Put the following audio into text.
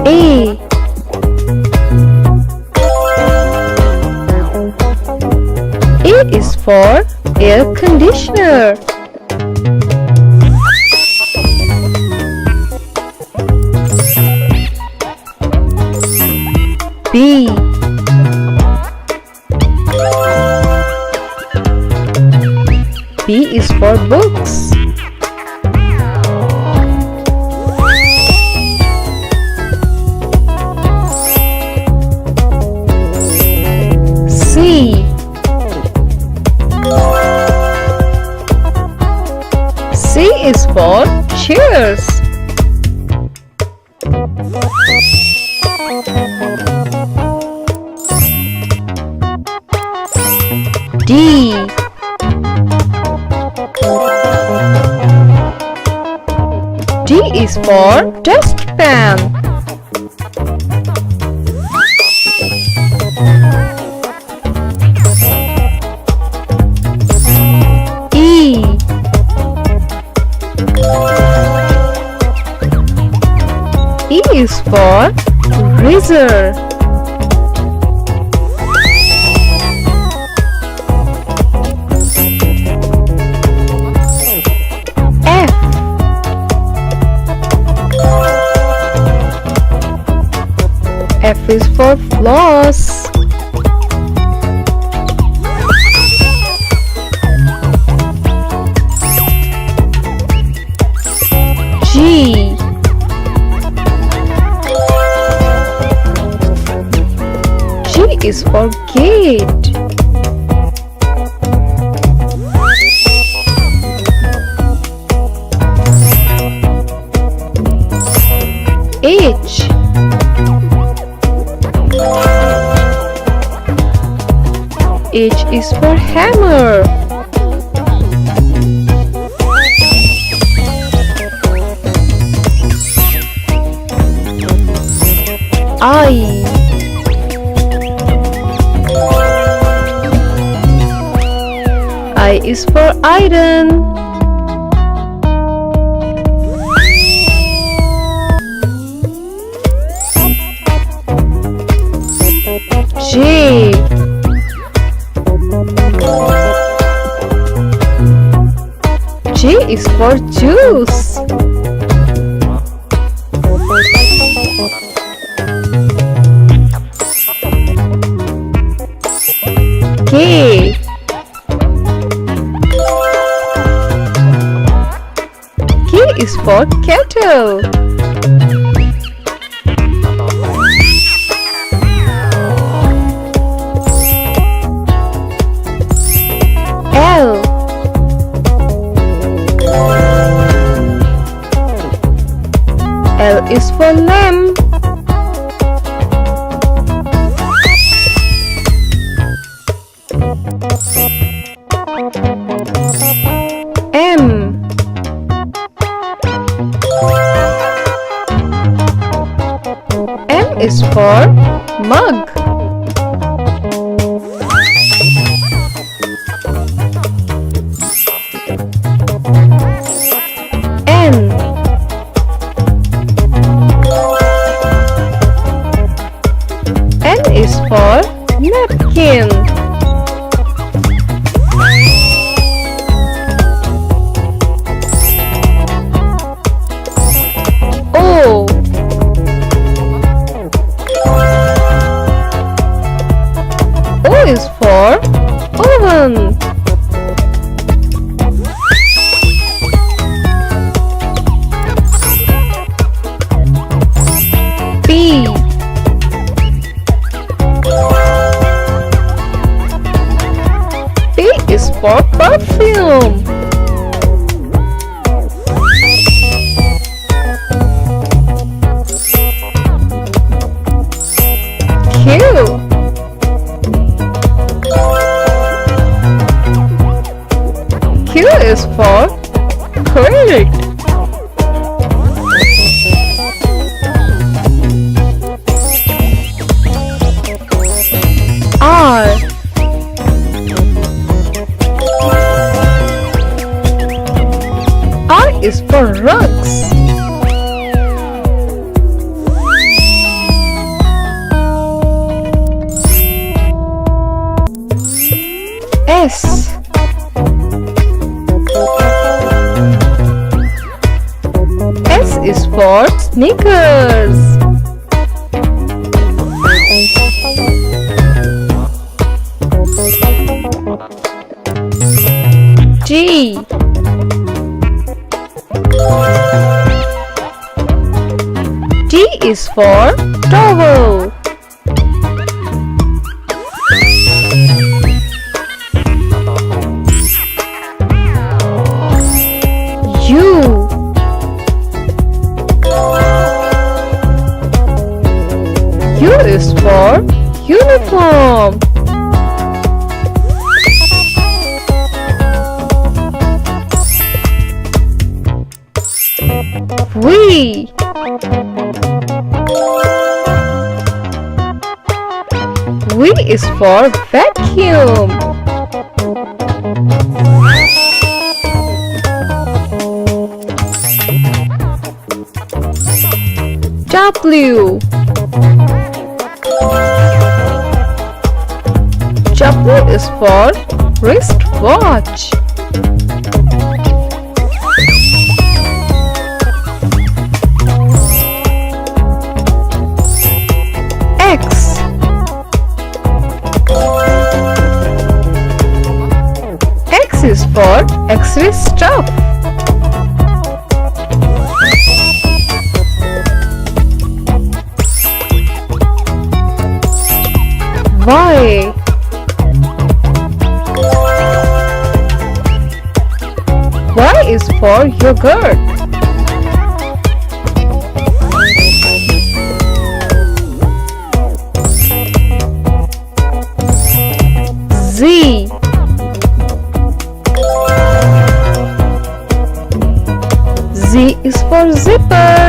A. A is for air conditioner. B. B is for books. C. C is for chairs. D. D is for dustpan. E. E is for razor. F. F is for floss. G. G is for gate. H. H is for hammer. I. I is for iron. J. J is for juice. K. K is for kettle. L. L is for lamp. M. M is for mug. N. N is for napkin. O. O is for oven. P. P is for perfume. Q. Q is for quilt. R. R is for rugs. Sneakers. G. T is for towel. U. U is for uniform. V. V is for vacuum. W. W is for wristwatch. X. X is for X-ray stuff. Y. Y is for yogurt. Z. Z is for zipper.